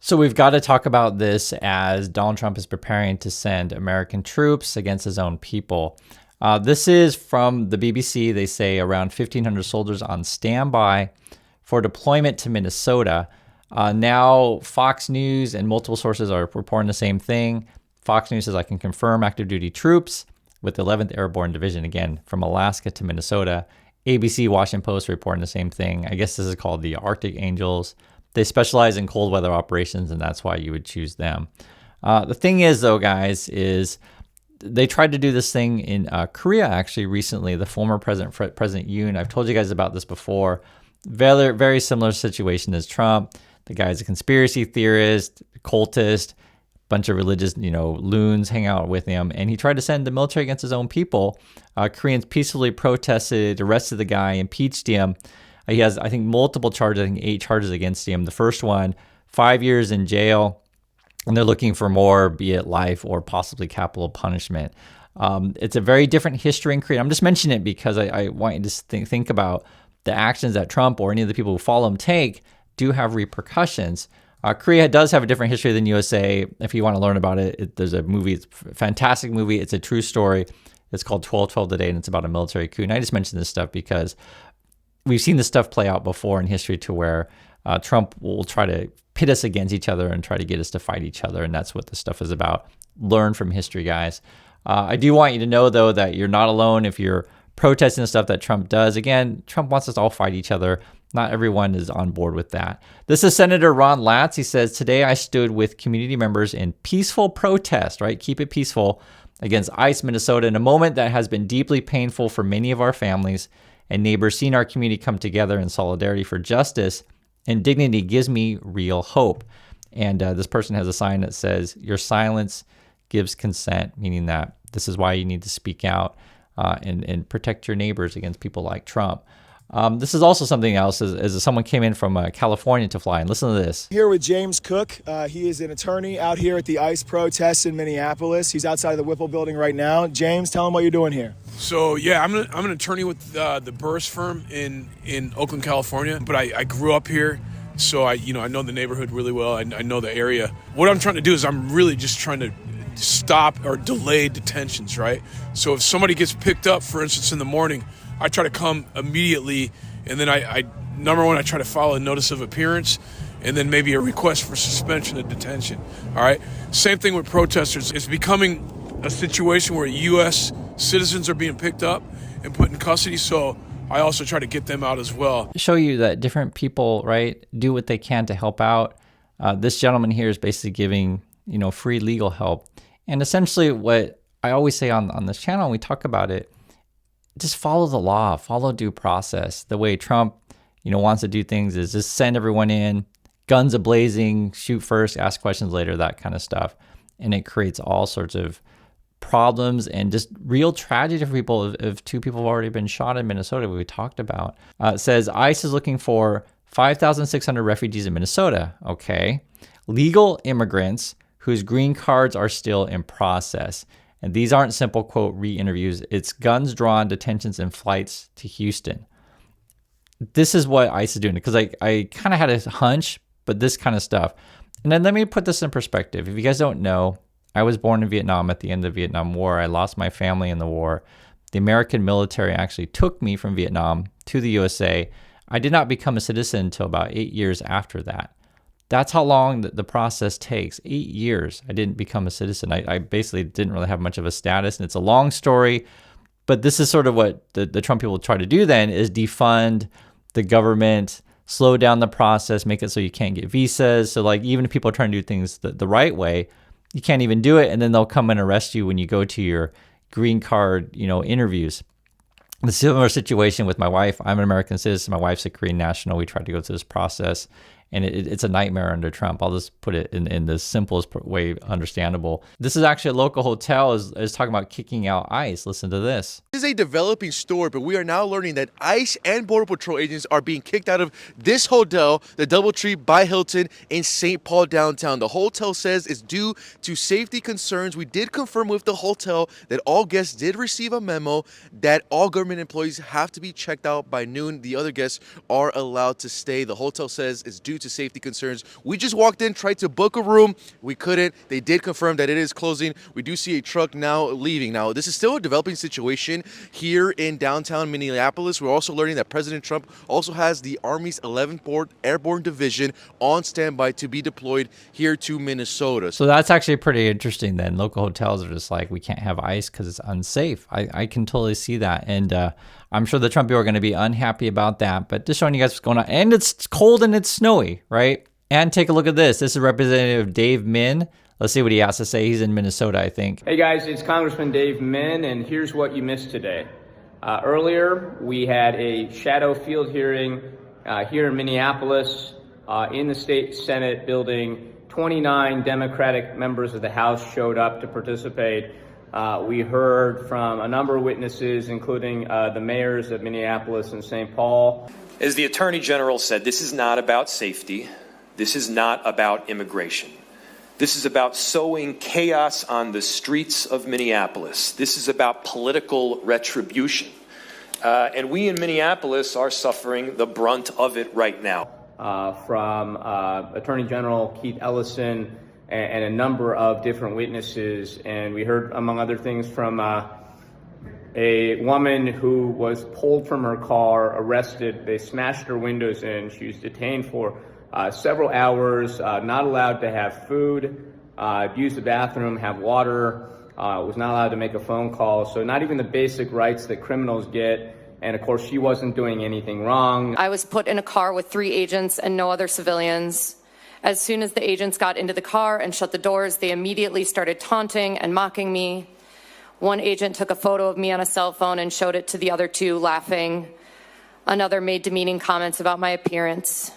So we've got to talk about this as Donald Trump is preparing to send American troops against his own people. This is from the BBC. They say around 1,500 soldiers on standby for deployment to Minnesota. Now Fox News and multiple sources are reporting the same thing. Fox News says, I can confirm active duty troops with the 11th Airborne Division, again, from Alaska to Minnesota. ABC, Washington Post reporting the same thing. I guess this is called the Arctic Angels. They specialize in cold weather operations, and that's why you would choose them. The thing is, though, guys, is they tried to do this thing in Korea, actually, recently. The former President Yoon, I've told you guys about this before. Very, very similar situation as Trump. The guy's a conspiracy theorist, cultist, bunch of religious, loons hang out with him. And he tried to send the military against his own people. Koreans peacefully protested, arrested the guy, impeached him. He has, I think, multiple charges, I think 8 charges against him. The first one, 5 years in jail, and they're looking for more, be it life or possibly capital punishment. It's a very different history in Korea. I'm just mentioning it because I want you to think about the actions that Trump or any of the people who follow him take do have repercussions. Korea does have a different history than USA. If you want to learn about it, there's a movie, it's a fantastic movie. It's a true story. It's called 12/12 Today, and it's about a military coup. And I just mention this stuff because we've seen this stuff play out before in history to where Trump will try to pit us against each other and try to get us to fight each other. And that's what this stuff is about. Learn from history, guys. I do want you to know, though, that you're not alone if you're protesting the stuff that Trump does. Again, Trump wants us to all fight each other. Not everyone is on board with that. This is Senator Ron Latz. He says, today I stood with community members in peaceful protest, right? Keep it peaceful, against ICE Minnesota in a moment that has been deeply painful for many of our families and neighbors. Seeing our community come together in solidarity for justice and dignity gives me real hope. And this person has a sign that says, your silence gives consent, meaning that this is why you need to speak out and protect your neighbors against people like Trump. This is also something else as someone came in from California to fly. And listen to this. Here with James Cook. He is an attorney out here at the ICE protests in Minneapolis. He's outside of the Whipple building right now. James, tell him what you're doing here. So, yeah, I'm an attorney with the Burris firm in Oakland, California. But I grew up here, so I know the neighborhood really well. I know the area. What I'm trying to do is I'm really just trying to stop or delay detentions, right? So if somebody gets picked up, for instance, in the morning, I try to come immediately, and then I number one, I try to file a notice of appearance, and then maybe a request for suspension of detention, all right? Same thing with protesters. It's becoming a situation where U.S. citizens are being picked up and put in custody, so I also try to get them out as well. Show you that different people, right, do what they can to help out. This gentleman here is basically giving, free legal help. And essentially what I always say on this channel, when we talk about it, just follow the law, follow due process. The way Trump, wants to do things is just send everyone in, guns a-blazing, shoot first, ask questions later, that kind of stuff. And it creates all sorts of problems and just real tragedy for people if 2 people have already been shot in Minnesota, we talked about. It says ICE is looking for 5,600 refugees in Minnesota. Okay. Legal immigrants whose green cards are still in process. And these aren't simple, quote, re-interviews. It's guns drawn, detentions, and flights to Houston. This is what ICE is doing, because I kind of had a hunch, but this kind of stuff. And then let me put this in perspective. If you guys don't know, I was born in Vietnam at the end of the Vietnam War. I lost my family in the war. The American military actually took me from Vietnam to the USA. I did not become a citizen until about 8 years after that. That's how long the process takes. 8 years. I didn't become a citizen. I basically didn't really have much of a status, and it's a long story. But this is sort of what the Trump people try to do then, is defund the government, slow down the process, make it so you can't get visas. So even if people are trying to do things the right way, you can't even do it, and then they'll come and arrest you when you go to your green card, interviews. The similar situation with my wife. I'm an American citizen. My wife's a Korean national. We tried to go through this process. And it's a nightmare under Trump. I'll just put it in the simplest way understandable. This is actually a local hotel is talking about kicking out ICE. Listen to this. is a developing story, but we are now learning that ICE and Border Patrol agents are being kicked out of this hotel, the DoubleTree by Hilton in St. Paul downtown. The hotel says it's due to safety concerns. We did confirm with the hotel that all guests did receive a memo that all government employees have to be checked out by noon. The other guests are allowed to stay. The hotel says it's due to safety concerns. We just walked in, tried to book a room. We couldn't. They did confirm that it is closing. We do see a truck now leaving. Now, this is still a developing situation here in downtown Minneapolis. We're also learning that President Trump also has the Army's 11th Airborne Division on standby to be deployed here to Minnesota. So that's actually pretty interesting then. Local hotels are just like, we can't have ICE because it's unsafe. I can totally see that. And I'm sure the Trump people are going to be unhappy about that. But just showing you guys what's going on. And it's cold and it's snowy, right? And take a look at this. This is Representative Dave Min. Let's see what he has to say. He's in Minnesota, I think. Hey guys, it's Congressman Dave Min, and here's what you missed today. Earlier, we had a shadow field hearing here in Minneapolis in the state Senate building. 29 Democratic members of the House showed up to participate. We heard from a number of witnesses, including the mayors of Minneapolis and St. Paul. As the Attorney General said, this is not about safety. This is not about immigration. This is about sowing chaos on the streets of Minneapolis. This is about political retribution. And we in Minneapolis are suffering the brunt of it right now. From Attorney General Keith Ellison and a number of different witnesses. And we heard, among other things, from a woman who was pulled from her car, arrested. They smashed her windows in. She was detained for several hours, not allowed to have food, use the bathroom, have water, was not allowed to make a phone call. So not even the basic rights that criminals get. And of course, she wasn't doing anything wrong. I was put in a car with 3 agents and no other civilians. As soon as the agents got into the car and shut the doors, they immediately started taunting and mocking me. One agent took a photo of me on a cell phone and showed it to the other 2, laughing. Another made demeaning comments about my appearance.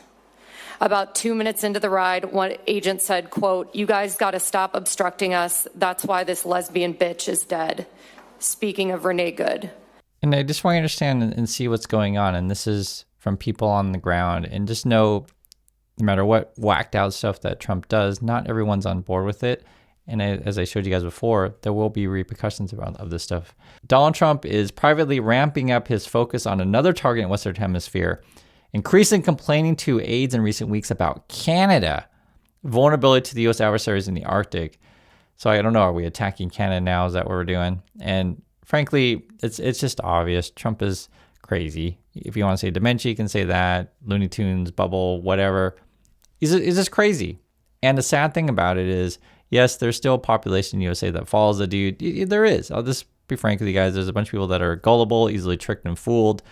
About 2 minutes into the ride, one agent said, quote, "You guys got to stop obstructing us. That's why this lesbian bitch is dead." Speaking of Renee Good. And I just want you to understand and see what's going on. And this is from people on the ground. And just know, no matter what whacked out stuff that Trump does, not everyone's on board with it. And as I showed you guys before, there will be repercussions of this stuff. Donald Trump is privately ramping up his focus on another target in the Western Hemisphere, increasing complaining to aides in recent weeks about Canada, vulnerability to the U.S. adversaries in the Arctic. So I don't know, are we attacking Canada now? Is that what we're doing? And frankly, it's just obvious. Trump is crazy. If you want to say dementia, you can say that. Looney Tunes, bubble, whatever. He's just crazy. And the sad thing about it is, yes, there's still a population in the USA that follows the dude. There is. I'll just be frank with you guys. There's a bunch of people that are gullible, easily tricked and fooled.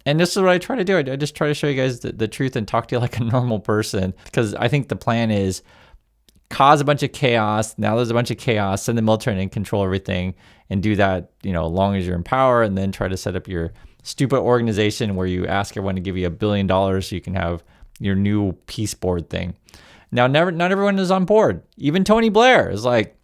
And this is what I try to do. I just try to show you guys the truth and talk to you like a normal person. Because I think the plan is cause a bunch of chaos. Now there's a bunch of chaos. Send the military in, control everything, and do that, as long as you're in power, and then try to set up your stupid organization where you ask everyone to give you $1 billion so you can have your new peace board thing. Now, not everyone is on board. Even Tony Blair is like,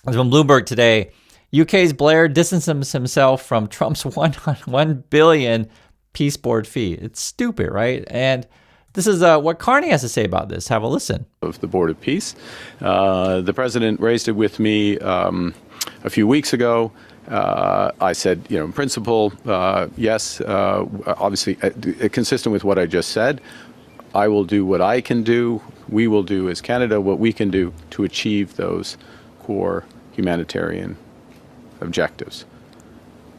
as from Bloomberg today, UK's Blair distances himself from Trump's $1 billion peace board fee. It's stupid, right? And this is what Carney has to say about this. Have a listen. Of the Board of Peace. The president raised it with me a few weeks ago. I said, in principle, yes, obviously, consistent with what I just said. I will do what I can do. We will do as Canada what we can do to achieve those core humanitarian objectives.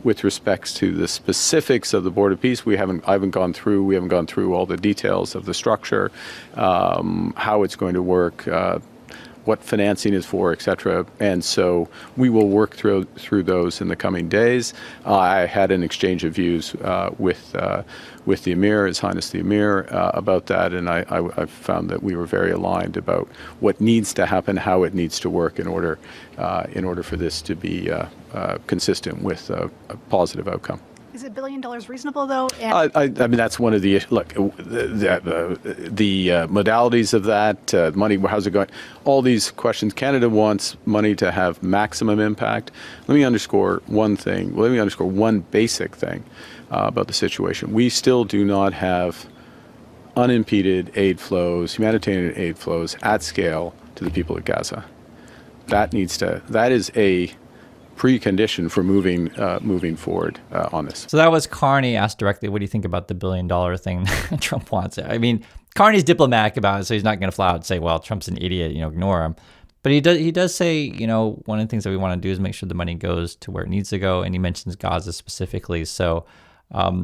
With respects to the specifics of the Board of Peace, we haven't gone through all the details of the structure, how it's going to work, what financing is for, et cetera. And so we will work through those in the coming days. I had an exchange of views with the Emir, His Highness the Emir, about that, and I found that we were very aligned about what needs to happen, how it needs to work in order for this to be consistent with a positive outcome. Is $1 billion reasonable, though? And I mean, that's one of the look. The modalities of that money. How's it going? All these questions. Canada wants money to have maximum impact. Let me underscore one thing. Let me underscore one basic thing about the situation. We still do not have unimpeded aid flows, humanitarian aid flows at scale to the people of Gaza. That is a precondition for moving forward on this. So that was Carney asked directly, what do you think about the $1 billion thing that Trump wants? I mean, Carney's diplomatic about it, so he's not going to flat out say, well, Trump's an idiot, ignore him. But he does say, one of the things that we want to do is make sure the money goes to where it needs to go, and he mentions Gaza specifically. So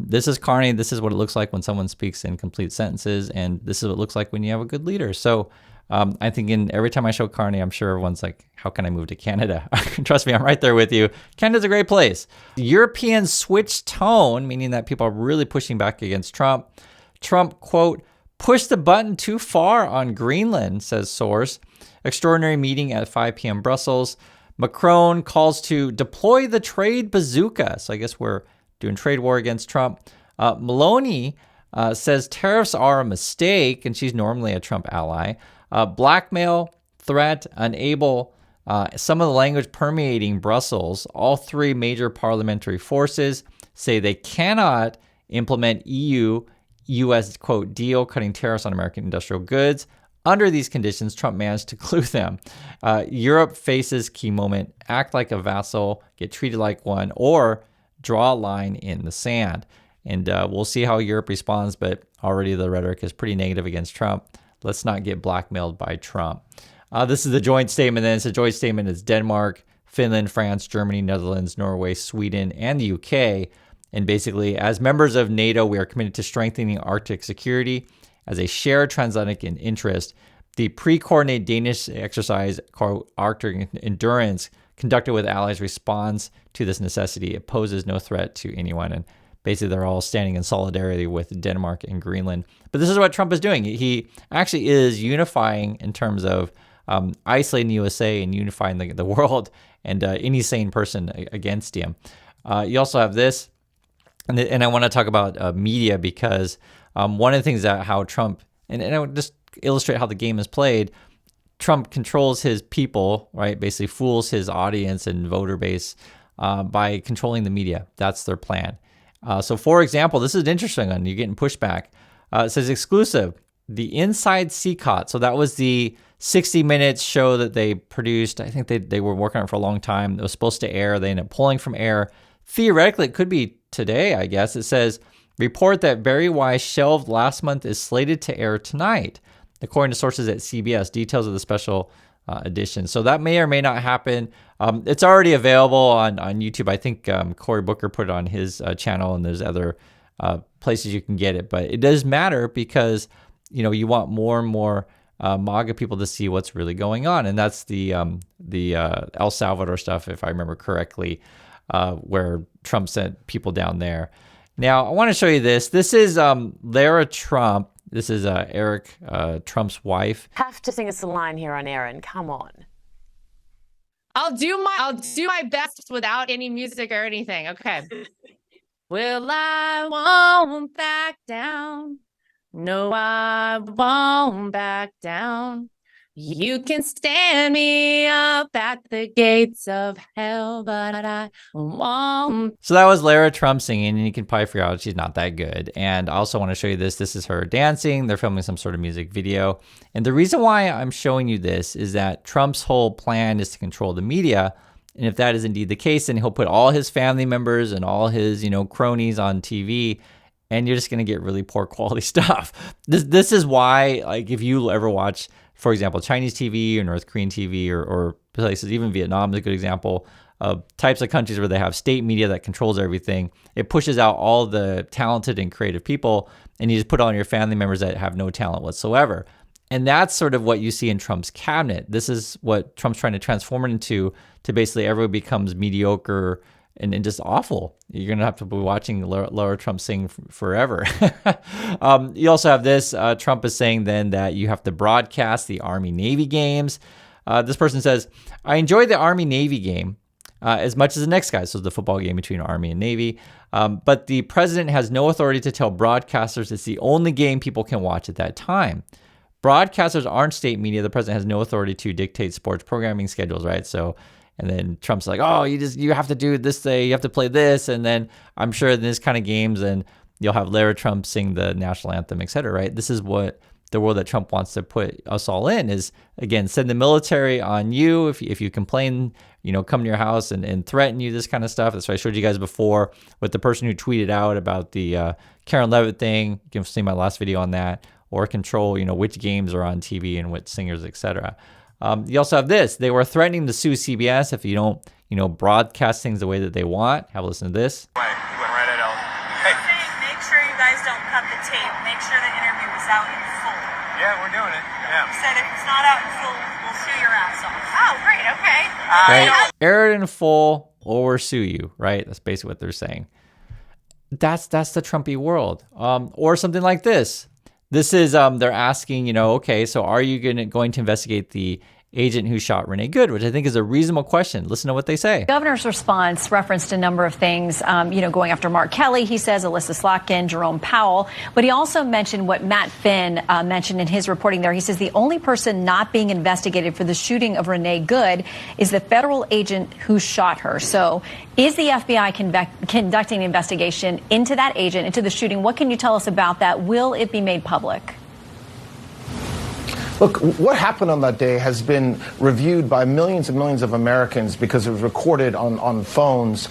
this is Carney. This is what it looks like when someone speaks in complete sentences, and this is what it looks like when you have a good leader. So I think every time I show Carney, I'm sure everyone's like, how can I move to Canada? Trust me, I'm right there with you. Canada's a great place. Europeans switched tone, meaning that people are really pushing back against Trump. Trump, quote, pushed the button too far on Greenland, says source. Extraordinary meeting at 5 p.m. Brussels. Macron calls to deploy the trade bazooka. So I guess we're doing trade war against Trump. Meloni says tariffs are a mistake, and she's normally a Trump ally. Blackmail, threat, unable, some of the language permeating Brussels. All three major parliamentary forces say they cannot implement EU-US, quote, deal cutting tariffs on American industrial goods. Under these conditions, Trump managed to clue them. Europe faces key moment, act like a vassal, get treated like one, or draw a line in the sand. And we'll see how Europe responds, but already the rhetoric is pretty negative against Trump. Let's not get blackmailed by Trump. This is the joint statement. Then it's a joint statement. It's Denmark, Finland, France, Germany, Netherlands, Norway, Sweden, and the UK. And basically, as members of NATO, we are committed to strengthening Arctic security as a shared transatlantic interest. The pre-coordinated Danish exercise called Arctic Endurance, conducted with allies, responds to this necessity. It poses no threat to anyone. And basically, they're all standing in solidarity with Denmark and Greenland. But this is what Trump is doing. He actually is unifying in terms of isolating the USA and unifying the world and any sane person against him. You also have this, and I want to talk about media because one of the things that how Trump, and I would just illustrate how the game is played, Trump controls his people, right? Basically fools his audience and voter base by controlling the media. That's their plan. So, for example, this is an interesting one. You're getting pushback. It says exclusive, the Inside CCOT. So that was the 60 Minutes show that they produced. I think they were working on it for a long time. It was supposed to air. They ended up pulling from air. Theoretically, it could be today, I guess. It says, report that Barry Weiss shelved last month is slated to air tonight, according to sources at CBS. Details of the special edition. So that may or may not happen. It's already available on YouTube. I think Cory Booker put it on his channel, and there's other places you can get it. But it does matter because you want more and more MAGA people to see what's really going on, and that's the El Salvador stuff, if I remember correctly, where Trump sent people down there. Now I want to show you this. This is Lara Trump. This is Eric Trump's wife. Have to sing us a line here on Aaron. Come on. I'll do my best without any music or anything. Okay. Well, I won't back down. No, I won't back down. You can stand me up at the gates of hell, but I won't. So that was Lara Trump singing, and you can probably figure out she's not that good. And I also want to show you this. This is her dancing. They're filming some sort of music video. And the reason why I'm showing you this is that Trump's whole plan is to control the media. And if that is indeed the case, then he'll put all his family members and all his, cronies on TV, and you're just going to get really poor quality stuff. This is why, like, if you ever watch, for example, Chinese TV or North Korean TV or places, even Vietnam is a good example of types of countries where they have state media that controls everything. It pushes out all the talented and creative people, and you just put on your family members that have no talent whatsoever. And that's sort of what you see in Trump's cabinet. This is what Trump's trying to transform it into, to basically everyone becomes mediocre and just awful. You're going to have to be watching Lara Trump sing forever. You also have this. Trump is saying then that you have to broadcast the Army-Navy games. This person says, I enjoyed the Army-Navy game. as much as the next guy. So the football game between Army and Navy. But the president has no authority to tell broadcasters it's the only game people can watch at that time. Broadcasters aren't state media. The president has no authority to dictate sports programming schedules, right? So, and then Trump's like, oh, you have to do this day, you have to play this. And then I'm sure in this kind of games, and you'll have Lara Trump sing the national anthem, et cetera, right? This is what the world that Trump wants to put us all in is, again, send the military on you. If you complain, come to your house and threaten you, this kind of stuff. That's what I showed you guys before with the person who tweeted out about the Karen Levitt thing. You can see my last video on that. Or control, which games are on TV and which singers, et cetera. You also have this. They were threatening to sue CBS if you don't, broadcast things the way that they want. Have a listen to this. You went right at Ellen. Hey. Make sure you guys don't cut the tape. Make sure the interview is out in full. Yeah, we're doing it. Yeah. You said if it's not out in full, we'll sue your ass off. Oh, great. Okay. Right? Air it in full or sue you, right? That's basically what they're saying. That's the Trumpy world. Or something like this. This is, they're asking, okay, so are you going to investigate the agent who shot Renee Good, which I think is a reasonable question. Listen to what they say. Governor's response referenced a number of things, going after Mark Kelly, he says, Alyssa Slotkin, Jerome Powell. But he also mentioned what Matt Finn mentioned in his reporting there. He says the only person not being investigated for the shooting of Renee Good is the federal agent who shot her. So is the FBI conducting an investigation into that agent, into the shooting? What can you tell us about that? Will it be made public? Look, what happened on that day has been reviewed by millions and millions of Americans because it was recorded on phones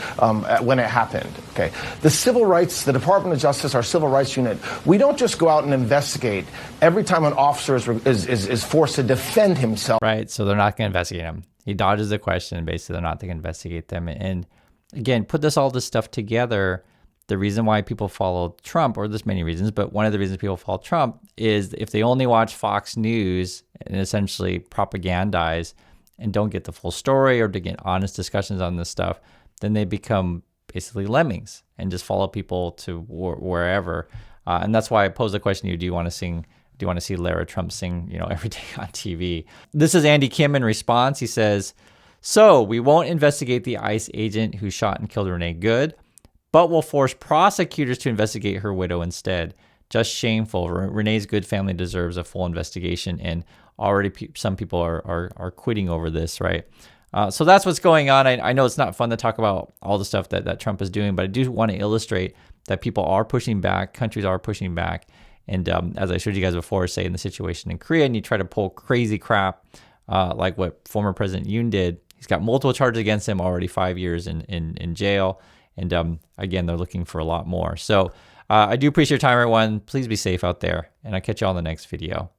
when it happened. Okay, the Department of Justice, our civil rights unit, we don't just go out and investigate every time an officer is forced to defend himself. Right, so they're not going to investigate him. He dodges the question, and basically they're not going to investigate them. And again, put all this stuff together. The reason why people follow Trump, or there's many reasons, but one of the reasons people follow Trump is if they only watch Fox News and essentially propagandize and don't get the full story or to get honest discussions on this stuff, then they become basically lemmings and just follow people to wherever. And that's why I pose the question to you, do you want to see Lara Trump sing, every day on TV? This is Andy Kim in response. He says, so we won't investigate the ICE agent who shot and killed Renee Good, but will force prosecutors to investigate her widow instead. Just shameful. Renee's Good family deserves a full investigation, and already some people are quitting over this, right? So that's what's going on. I know it's not fun to talk about all the stuff that Trump is doing, but I do want to illustrate that people are pushing back, countries are pushing back, and as I showed you guys before, say in the situation in Korea, and you try to pull crazy crap like what former President Yoon did. He's got multiple charges against him, already 5 years in jail. And again, they're looking for a lot more. So I do appreciate your time, everyone. Please be safe out there, and I'll catch you all in the next video.